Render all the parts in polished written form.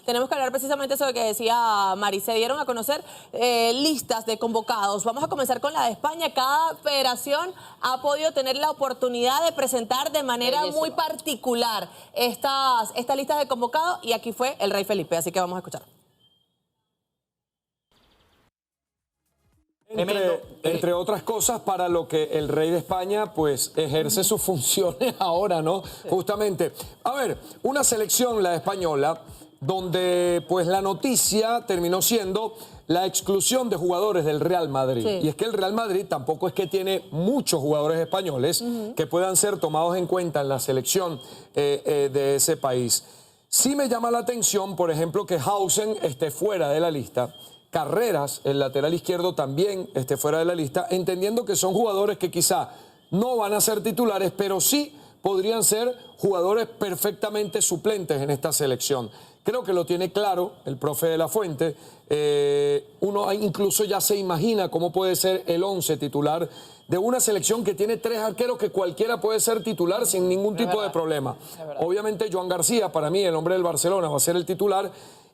Tenemos que hablar precisamente sobre lo que decía Mari. Se dieron a conocer listas de convocados. Vamos a comenzar con la de España. Cada federación ha podido tener la oportunidad de presentar de manera muy particular estas listas de convocados, y aquí fue el Rey Felipe, así que vamos a escuchar. Entre otras cosas, para lo que el rey de España pues ejerce sus funciones ahora, ¿no? Justamente. A ver, una selección, la española, donde pues la noticia terminó siendo la exclusión de jugadores del Real Madrid. Sí. Y es que el Real Madrid tampoco es que tiene muchos jugadores españoles que puedan ser tomados en cuenta en la selección de ese país. Sí me llama la atención, por ejemplo, que Hausen esté fuera de la lista. Carreras, el lateral izquierdo, también esté fuera de la lista, entendiendo que son jugadores que quizá no van a ser titulares, pero sí podrían ser jugadores perfectamente suplentes en esta selección. Creo que lo tiene claro el profe de la Fuente. Uno incluso ya se imagina cómo puede ser el 11 titular de una selección que tiene 3 arqueros que cualquiera puede ser titular sin ningún tipo de problema. Obviamente Joan García, para mí, el hombre del Barcelona, va a ser el titular.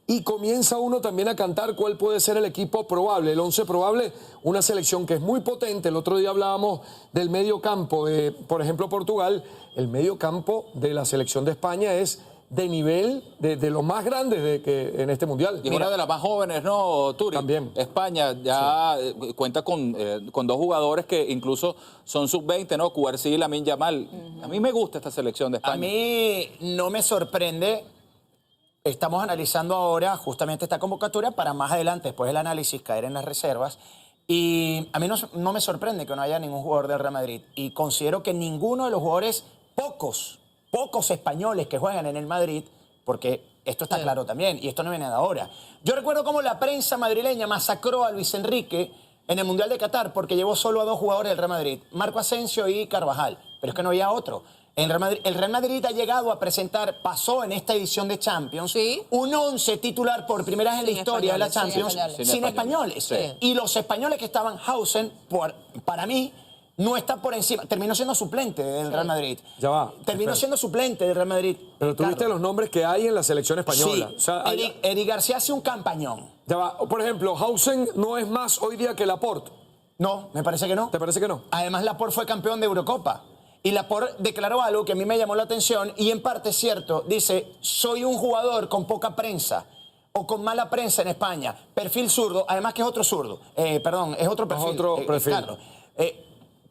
Y comienza uno también a cantar cuál puede ser el equipo probable, el 11 probable, una selección que es muy potente. El otro día hablábamos del medio campo de, por ejemplo, Portugal. El medio campo de la selección de España es de nivel de los más grandes en este Mundial. Y una de las más jóvenes, ¿no, Turi? También. España ya cuenta con 2 jugadores que incluso son sub-20, ¿no? Cubarsí y Lamine Yamal. A mí me gusta esta selección de España. A mí no me sorprende. Estamos analizando ahora justamente esta convocatoria para más adelante, después del análisis, caer en las reservas. Y a mí no me sorprende que no haya ningún jugador del Real Madrid. Y considero que ninguno de los jugadores, pocos españoles que juegan en el Madrid, porque esto está claro también, y esto no viene de ahora. Yo recuerdo cómo la prensa madrileña masacró a Luis Enrique en el Mundial de Qatar porque llevó solo a 2 jugadores del Real Madrid, Marco Asensio y Carvajal. Pero es que no había otro. El Real Madrid ha llegado a presentar, pasó en esta edición de Champions, un 11 titular por primera vez en la historia de la Champions, sin españoles. Sí. Y los españoles que estaban, Hausen, para mí, no está por encima. Terminó siendo suplente del Real Madrid. Ya va. Terminó siendo suplente del Real Madrid. Pero tú viste los nombres que hay en la selección española. Sí. O sea, Eric García hace un campañón. Ya va. Por ejemplo, Hausen no es más hoy día que Laporte. No, me parece que no. ¿Te parece que no? Además, Laporte fue campeón de Eurocopa. Y Laporte declaró algo que a mí me llamó la atención y en parte es cierto. Dice, soy un jugador con poca prensa o con mala prensa en España. Perfil zurdo, además que es otro zurdo. Perdón, es otro perfil. Es otro perfil. Claro.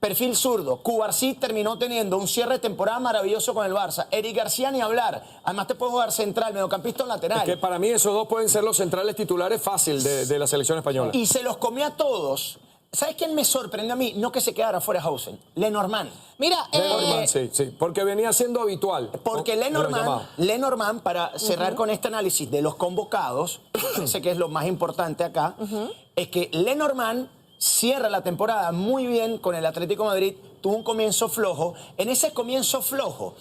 Perfil zurdo. Cubarsí terminó teniendo un cierre de temporada maravilloso con el Barça. Eric García ni hablar. Además te puede jugar central, mediocampista o lateral. Es que para mí esos 2 pueden ser los centrales titulares fácil de la selección española. Y se los comió a todos. ¿Sabes quién me sorprendió a mí? No que se quedara fuera Hausen. Lenormand. Mira, Lenormand, sí, porque venía siendo habitual. Porque Lenormand, para cerrar con este análisis de los convocados, parece que es lo más importante acá, es que Lenormand cierra la temporada muy bien con el Atlético de Madrid, tuvo un comienzo flojo. En ese comienzo flojo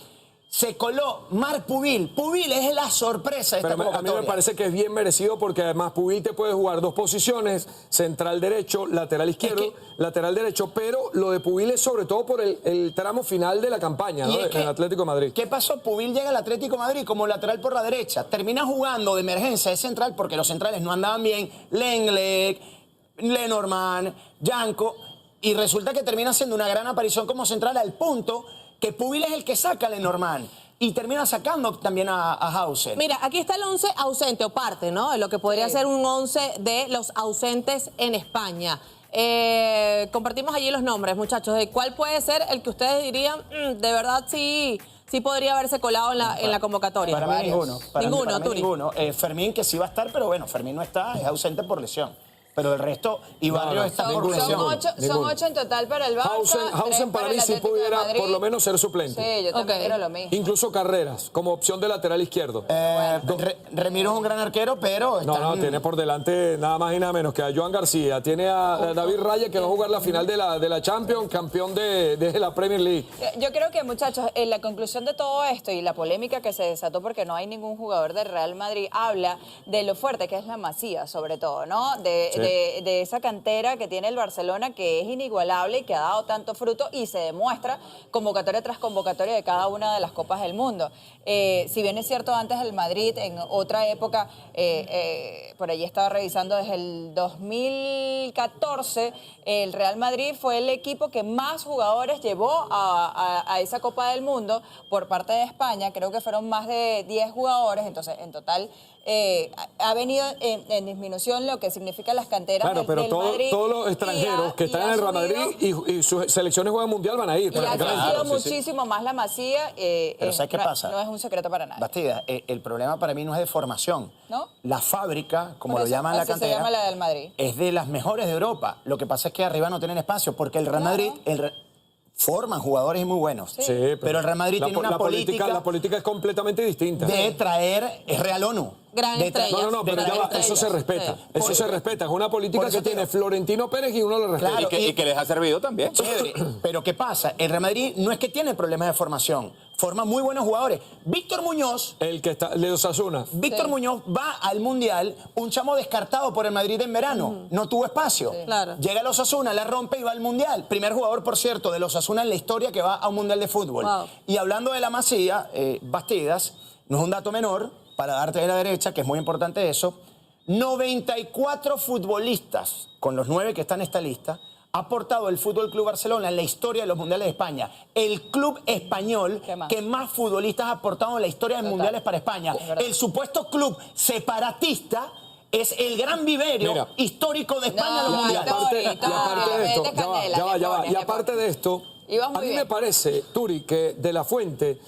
se coló Marc Pubil. Pubil es la sorpresa de esta convocatoria. A mí me parece que es bien merecido porque además Pubil te puede jugar 2 posiciones, central derecho, lateral izquierdo, lateral derecho, pero lo de Pubil es sobre todo por el tramo final de la campaña, ¿no? En el Atlético de Madrid. ¿Qué pasó? Pubil llega al Atlético de Madrid como lateral por la derecha, termina jugando de emergencia de central porque los centrales no andaban bien, Lenglet, Lenormand, Janko, y resulta que termina haciendo una gran aparición como central al punto que Pubil es el que saca a Lenormand y termina sacando también a Hausen. Mira, aquí está el 11 ausente o parte, ¿no? De lo que podría ser un 11 de los ausentes en España. Compartimos allí los nombres, muchachos, de cuál puede ser el que ustedes dirían, de verdad sí podría haberse colado en la convocatoria. Para mí ninguno. Para mí Turi. ninguno. Fermín, que sí va a estar, pero bueno, Fermín no está, es ausente por lesión. Pero el resto, y Barrio está por lesión. Son 8 en total para el Barça. Hausen para mí sí pudiera por lo menos ser suplente. Sí, yo también quiero lo mismo. Incluso Carreras, como opción de lateral izquierdo. Remiro es un gran arquero, pero... tiene por delante nada más y nada menos que a Joan García. Tiene a David Raya, que va a jugar la final de la Champions, campeón de la Premier League. Yo creo que, muchachos, en la conclusión de todo esto y la polémica que se desató porque no hay ningún jugador del Real Madrid, habla de lo fuerte que es la Masía, sobre todo, ¿no? De de esa cantera que tiene el Barcelona, que es inigualable y que ha dado tanto fruto y se demuestra convocatoria tras convocatoria de cada una de las Copas del Mundo. Si bien es cierto, antes el Madrid, en otra época, por allí estaba revisando desde el 2014, el Real Madrid fue el equipo que más jugadores llevó a esa Copa del Mundo por parte de España. Creo que fueron más de 10 jugadores, entonces en total ha venido en disminución lo que significa las canteras Claro, pero del Madrid. todos los extranjeros que están en el Real Madrid y sus selecciones juegan mundial van a ir. Y ha prácticamente. crecido muchísimo más la Masía. Pero ¿sabes qué pasa? No es un secreto para nadie. Bastida, el problema para mí no es de formación. ¿No? La fábrica, como Por lo eso, llaman la así se cantera, llama la del Madrid. es de las mejores de Europa. Lo que pasa es que arriba no tienen espacio, porque el Real Madrid forman jugadores muy buenos. Sí, pero el Real Madrid tiene una política La política es completamente distinta. de traer, es Real ONU. Gran de tra- estrella. No, pero de ya va, traer eso se estrellas. respeta. Sí. Eso se respeta. Es una política por eso que te tiene digo. Florentino Pérez y uno lo respeta. Claro, Y que les ha servido también. Chévere, pero ¿qué pasa? El Real Madrid no es que tiene problemas de formación, forma muy buenos jugadores. Víctor Muñoz El que está, de Osasuna. Sí. Muñoz va al Mundial, un chamo descartado por el Madrid en verano, no tuvo espacio. Claro. Llega a los Osasuna, la rompe y va al Mundial. Primer jugador, por cierto, de los Osasuna en la historia que va a un Mundial de fútbol. Wow. Y hablando de la Masía, Bastidas, no es un dato menor, para darte de la derecha, que es muy importante eso, 94 futbolistas, con los 9 que están en esta lista, ha aportado el Fútbol Club Barcelona en la historia de los Mundiales de España. El club español ¿Qué más? que más futbolistas ha aportado en la historia de Total. Mundiales para España. Es verdad. El supuesto club separatista es el gran viverio Mira. histórico de España en los No, Mundiales. Tony, Y aparte le de esto, metes ya va, candela, ya va, le ya va. pones, Y le aparte pones. de esto, Ibas a muy mí bien. me parece, Turi, que De La Fuente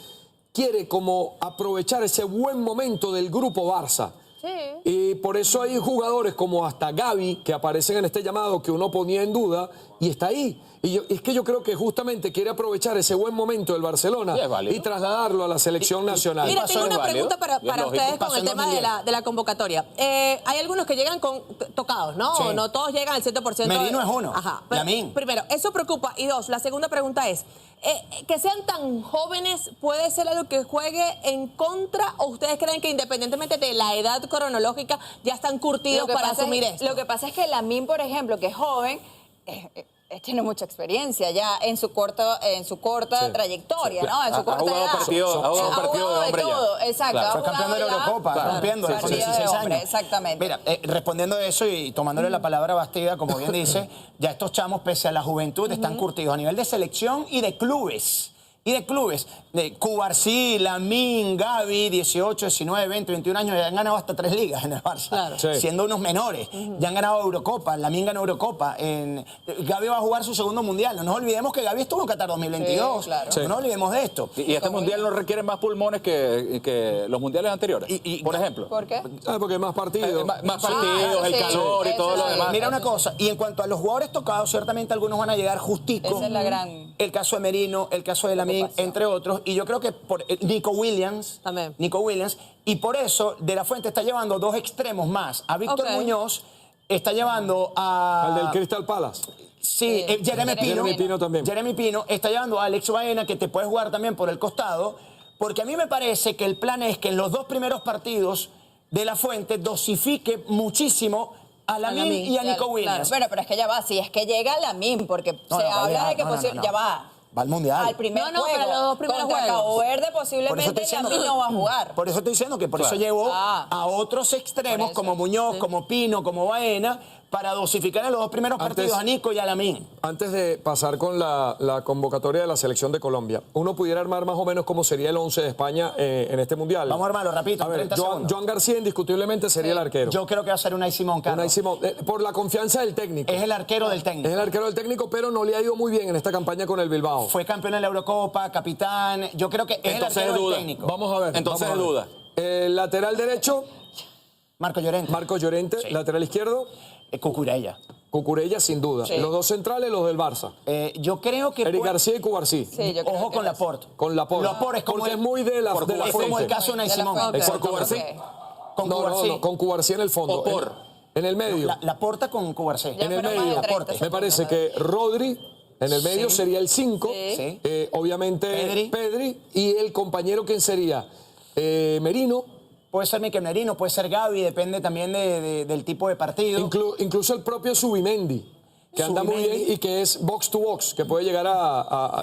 quiere como aprovechar ese buen momento del grupo Barça. Sí. Y por eso hay jugadores como hasta Gavi que aparecen en este llamado que uno ponía en duda y está ahí. Es que yo creo que justamente quiere aprovechar ese buen momento del Barcelona Sí, es válido. y trasladarlo a la selección nacional. Mira, pasó tengo en una válido, pregunta para y es lógico. ustedes con Pasó el en tema 2010. de la convocatoria. Hay algunos que llegan con tocados, ¿no? Sí. No todos llegan al 100%. Merino es uno. Ajá. Pero, Lamine. primero, eso preocupa. Y dos, la segunda pregunta es, que sean tan jóvenes, ¿puede ser algo que juegue en contra o ustedes creen que independientemente de la edad cronológica ya están curtidos para asumir esto? Lo que pasa es que Lamine, por ejemplo, que es joven, tiene mucha experiencia ya en su corta Sí. trayectoria, Sí. ¿no? En su Ha corta jugado edad. partidos- ha jugado partidos de hombre ya. todo, exacto. Claro. ha Fue campeón de la jugado ya Eurocopa, rompiendo con partido de 16 hombre, años. exactamente. Mira, respondiendo a eso y tomándole la palabra a Bastida, como bien dice, ya estos chamos, pese a la juventud, están curtidos a nivel de selección y de clubes. Cubarsí, Lamine, Gavi, 18, 19, 20, 21 años, ya han ganado hasta 3 ligas en el Barça, Claro. Sí. siendo unos menores. Ya han ganado Eurocopa, Lamine ganó Eurocopa. Gavi va a jugar su segundo mundial. No nos olvidemos que Gavi estuvo en Qatar 2022. Sí, claro. Sí. No nos olvidemos de esto. Y este mundial no requiere más pulmones que los mundiales anteriores. Por ejemplo. ¿Por qué? Porque más partidos. Más partidos, el sí, calor y eso todo lo sí. demás. Mira una cosa, y en cuanto a los jugadores tocados, ciertamente algunos van a llegar justico. Esa es la gran... El caso de Merino, el caso de Lamine, Preocupación. entre otros. Y yo creo que por Nico Williams. También. Nico Williams. Y por eso De La Fuente está llevando 2 extremos más. A Víctor Ok. Muñoz está llevando a... Al del Crystal Palace. Sí, Jeremy Pino. Jeremy Pino también. Jeremy Pino está llevando a Alex Baena, que te puede jugar también por el costado. Porque a mí me parece que el plan es que en los 2 primeros partidos De La Fuente dosifique muchísimo a Lamine Lamine, y a Nico Claro, Williams. Bueno, pero es que ya va, si es que llega Lamine, porque No, se no, va a habla llegar, de que no, no, posible, no. ya va. Va al Mundial. Al primer No, no, juego, pero los 2 primeros contra juegos. Cabo Verde Por eso posiblemente estoy diciendo, Lamine no va a jugar. Por eso estoy diciendo que por Claro. eso llevó Ah. a otros extremos Por eso, como Muñoz, sí. como Pino, como Baena, para dosificar en los 2 primeros Antes- partidos a Nico y a Lamine. Antes de pasar con la convocatoria de la selección de Colombia, uno pudiera armar más o menos cómo sería el 11 de España en este mundial. Vamos a armarlo rapidito, A en ver, 30 Joan, segundos. Joan García indiscutiblemente sería el arquero. Yo creo que va a ser Unai Simón, Carlos. Unai Simón, por la confianza del técnico. Es el arquero del técnico. Es el arquero del técnico, pero no le ha ido muy bien en esta campaña con el Bilbao. Fue campeón en la Eurocopa, capitán. Yo creo que es Entonces el arquero es duda. del técnico. Vamos a ver. Entonces vamos a duda. ver. El lateral derecho, Marco Llorente. Marcos Llorente. Sí. Lateral izquierdo, Cucurella. Cucurella, sin duda. Sí. Los 2 centrales, los del Barça. Yo creo que... Eric puede- García y Cubarsí. Sí, yo creo Ojo que con es- Laporte. Con Laporte. Laporte es como Porque el- es muy de la por de la Es como el fuente. caso de Unai De la Simón. Fuente. Exacto. Cubarsí. Ok. Con No, Cubarsí. no, con Cubarsí en el fondo. O por. En el medio. La porta con Cubarsí. Ya en el fueron más de medio. 30 Me parece que Rodri en el medio Sí. sería el 5. Sí. Sí. Obviamente Pedri. Pedri. Y el compañero, ¿quién sería? Merino. puede ser Mikel Merino, puede ser Gavi, depende también del tipo de partido. Incluso el propio Zubimendi, que anda muy Zubimendi. bien y que es box to box, que puede llegar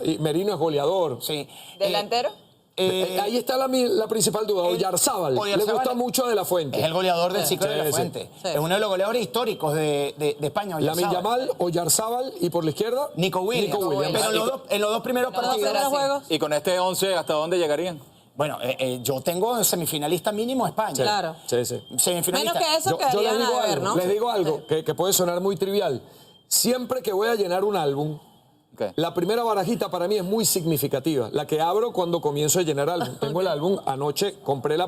y Merino es goleador. Sí. ¿Delantero? Ahí está la principal duda. Oyarzábal. Le Oyarzábal gusta mucho De La Fuente. Es el goleador del ciclo de La Sí. Fuente. Sí. Es uno de los goleadores históricos de España. Lamine Oyarzábal. Yamal, Oyarzábal y por la izquierda Nico Williams. Williams. Pero en los dos primeros No, partidos. pero así. juegos. Y con este 11, ¿hasta dónde llegarían? Bueno, yo tengo semifinalista mínimo España. Claro. Sí, sí. Semifinalista. Menos que eso quedarían a deber, ¿no? Les digo algo que puede sonar muy trivial. Siempre que voy a llenar un álbum, Ok. la primera barajita para mí es muy significativa. La que abro cuando comienzo a llenar álbum. Tengo el álbum, anoche compré la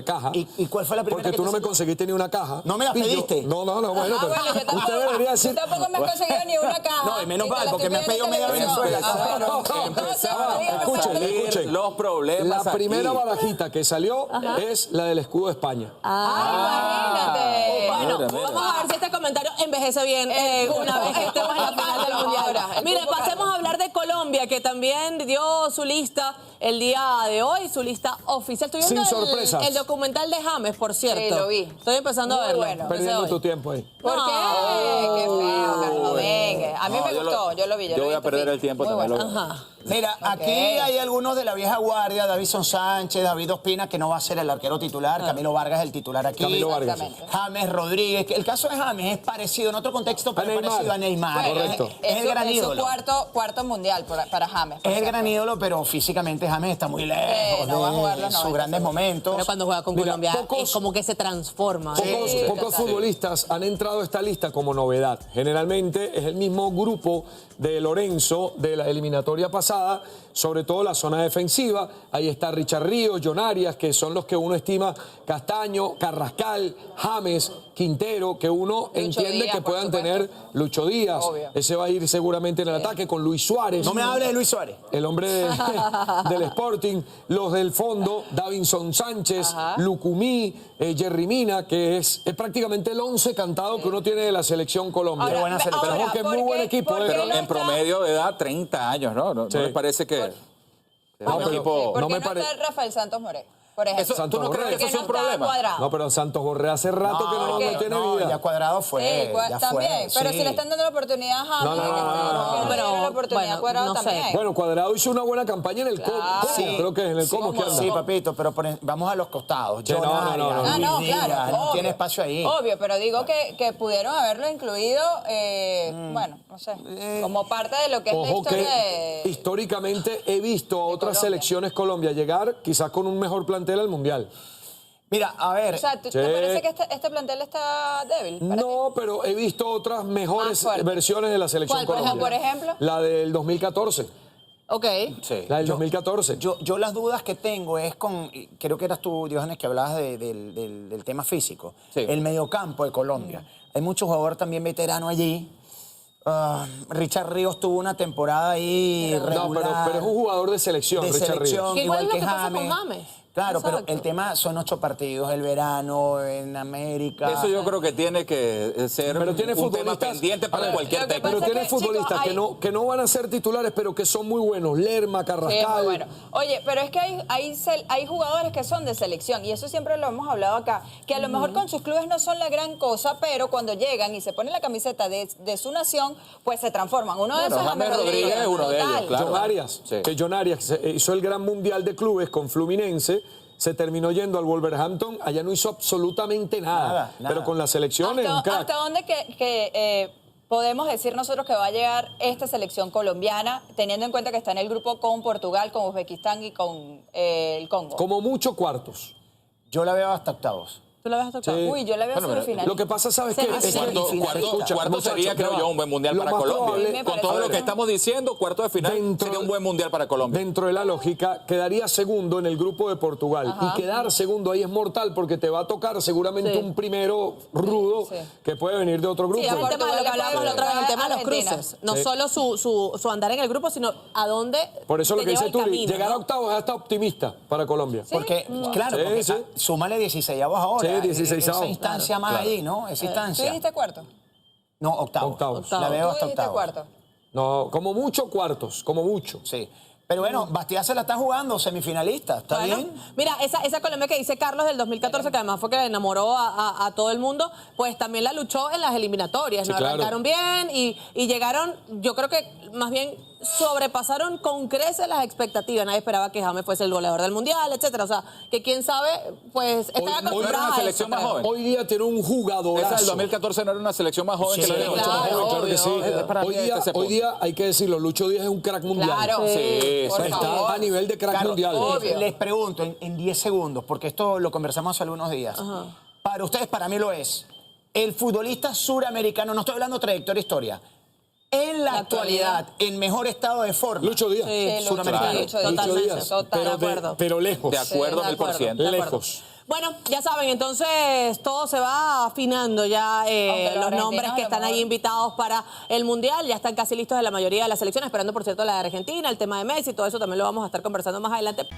caja. ¿Y cuál fue la primera Porque que tú te no me salió? conseguiste ni una caja. ¿No me la Pillo. pediste? No, bueno, pero Yo tampoco, usted debería decir... Tú tampoco me has conseguido ni una caja. No, y menos Ni te mal, la porque estoy me has pedido pidiendo media en televisión. Venezuela. Ah, bueno. Empezaba, Entonces, escuchen. Los problemas La primera aquí. barajita que salió es la del escudo de España. Ay, Bueno, Mira, mira. vamos a ver si este comentario envejece bien una vez que estemos en la final del Mundial. Ahora, el Mire, grupo pasemos a hablar de Colombia, que también dio su lista el día de hoy, su lista oficial. Estoy viendo Sin sorpresas. el documental de James, por cierto. Sí, lo vi. Estoy empezando a Muy verlo. bueno. Ese Perdiendo hoy. tu tiempo ahí. ¿Por No. qué? Qué feo, Carlos Domínguez. A mí No, me gustó, yo lo vi. Yo voy a perder el tiempo Muy también. bueno. Ajá. Mira, aquí hay algunos de la vieja guardia, Davison Sánchez, David Ospina, que no va a ser el arquero titular, Camilo Vargas es el titular aquí. Camilo Vargas. Exactamente. James Rodríguez, que el caso de James es parecido en otro contexto, pero es Neymar. parecido a Neymar. Bueno, Correcto. Es el gran su ídolo. cuarto mundial para James. por Es el cierto. gran ídolo, pero físicamente James está muy lejos no va a jugar de los sus 90 grandes seguro. momentos. Pero cuando juega con Mira, Colombia pocos- es como que se transforma. Pocos total. futbolistas han entrado a esta lista como novedad. Generalmente es el mismo grupo de Lorenzo de la eliminatoria pasada, sobre todo la zona defensiva. Ahí está Richard Ríos, John Arias, que son los que uno estima, Castaño, Carrascal, James, Quintero, que uno entiende Díaz, que por puedan supuesto. tener Lucho Díaz. Obvio. Ese va a ir seguramente en el ataque con Luis Suárez. No me hable de Luis Suárez. El hombre del Sporting, los del fondo, Davinson Sánchez, Lucumí, Jerry Mina, que es prácticamente el 11 cantado que uno tiene de la selección Colombia. Ahora, buena selección. Pero que es muy buen equipo. ¿por qué Pero no en está- promedio de edad, 30 años, ¿no? ¿No Sí. les parece que es No, un pero- equipo... ¿Por no qué me no pare- está Rafael Santos Moré? Por ejemplo. Eso- Santos ¿Tú no crees Borré. que eso es un no está problema? Cuadrado. No, pero Santos Borré hace rato que no porque- tiene No, vida. ya Cuadrado fue. Sí, ya también. fue, Pero sí. si le están dando la oportunidad a James, No, que no pero, le la oportunidad bueno, a Cuadrado no sé. también. Bueno, Cuadrado hizo una buena campaña en el Como. Sí. Creo que es en el Como que anda. Sí, papito, pero vamos a los costados. Sí, no, John no, Arias, no, no. Ah, Luis no, Díaz, claro. no obvio. tiene espacio ahí. Obvio, pero digo que pudieron haberlo incluido, bueno, no sé, como parte de lo que es la Ojo historia que de... históricamente he visto a otras Colombia. selecciones Colombia llegar quizás con un mejor plantel al Mundial. Mira, a ver. O sea, ¿te Sí. parece que este plantel está débil? para ti? No, pero he visto otras mejores Más fuerte. versiones de la selección ¿Cuál, Colombia. por ejemplo? La del 2014. Ok. Sí. La del 2014. Yo las dudas que tengo es con, creo que eras tú, Diógenes, que hablabas del tema físico. Sí. El mediocampo de Colombia. Hay muchos jugadores también veteranos allí. Richard Ríos tuvo una temporada ahí No, regular. pero es un jugador de selección, de Richard selección, Ríos. ¿Qué- cuál igual es lo que que pasa con James. James? Claro, pero Exacto. el tema son 8 partidos, el verano, en América. Eso yo creo que tiene que ser Pero tiene un tema futbolistas- pendiente a para ver, cualquier lo que técnico. Pero pasa tiene es que, futbolistas chicos, que no van a ser titulares, pero que son muy buenos. Lerma, Sí, es Carrascal. muy bueno. Oye, pero es que hay jugadores que son de selección y eso siempre lo hemos hablado acá, que a lo mejor con sus clubes no son la gran cosa, pero cuando llegan y se ponen la camiseta de su nación, pues se transforman. Uno de Bueno, esos es James Rodríguez es uno de ellos, Total. claro. John Arias, Sí. que John Arias hizo el gran mundial de clubes con Fluminense, se terminó yendo al Wolverhampton, allá no hizo absolutamente nada, Nada. pero con la selección es un crack. ¿Hasta dónde podemos decir nosotros que va a llegar esta selección colombiana, teniendo en cuenta que está en el grupo con Portugal, con Uzbekistán y con el Congo? Como mucho cuartos. Yo la veo hasta octavos. ¿Tú la ves hasta acá? Sí. Uy, yo la veo Bueno, mira, semifinal. Lo que pasa, ¿sabes qué? Semifinal. Es que- Cuarto muchachos, sería, creo ya yo, va. un buen mundial Lo para más Colombia. probable- Me Con todo parece lo que que- estamos diciendo, cuarto de final sería un buen mundial para Colombia. Dentro de la lógica, quedaría segundo en el grupo de Portugal. Y quedar segundo ahí es mortal porque te va a tocar seguramente Sí. un primero rudo Sí. que puede venir de otro grupo. Sí, es el tema de lo que Portugal hablábamos le la otra vez, el tema de los Argentina. cruces. No Sí. solo su andar en el grupo, sino a dónde Por eso lo te que lleva dice el Turi, camino, llegar ¿no? a octavos es hasta optimista para Colombia. Porque, claro, Sí, porque, sí. súmale 16avos ahora. Sí, 16avos. Esa instancia más Claro. ahí, ¿no? Esa ¿Tú instancia. dijiste cuarto? No, octavos. Octavos. La veo ¿Tú hasta dijiste octavos. cuarto? No, como mucho cuartos, como mucho. Sí. Pero bueno, Bastián se la está jugando, semifinalista. ¿Está Bueno, bien? mira, esa Colombia que dice Carlos del 2014, que además fue que enamoró a todo el mundo, pues también la luchó en las eliminatorias, Sí, ¿no? claro. Arrancaron bien y llegaron, yo creo que más bien sobrepasaron con creces las expectativas. Nadie esperaba que James fuese el goleador del Mundial, etcétera. O sea, que quién sabe, pues estaba hoy era acostumbrada una a selección eso, más creo. joven. Hoy día tiene un jugadorazo. Esa del 2014 no era una selección más joven Sí, que la de claro, mucho más joven. Claro que sí. obvio. Para mí Hoy día, este se hoy pone. día hay que decirlo, Lucho Díaz es un crack mundial. Claro. Sí, por sí. Está favor. a nivel de crack Claro, mundial. obvio. Les pregunto en 10 segundos, porque esto lo conversamos hace algunos días. Para ustedes, para mí lo es. El futbolista suramericano, no estoy hablando trayectoria, historia, en la actualidad, en mejor estado de forma. Lucho Díaz. Sí, Lucho, Suramericano. sí, Lucho totalmente, Díaz. total, de pero, acuerdo. pero lejos. De acuerdo, Sí, de 1000%. de acuerdo. Lejos. Bueno, ya saben, entonces todo se va afinando ya Aunque los los nombres argentinos que a lo están ahí mejor- invitados para el Mundial. Ya están casi listos de la mayoría de las selecciones, esperando por cierto la de Argentina, el tema de Messi, todo eso también lo vamos a estar conversando más adelante.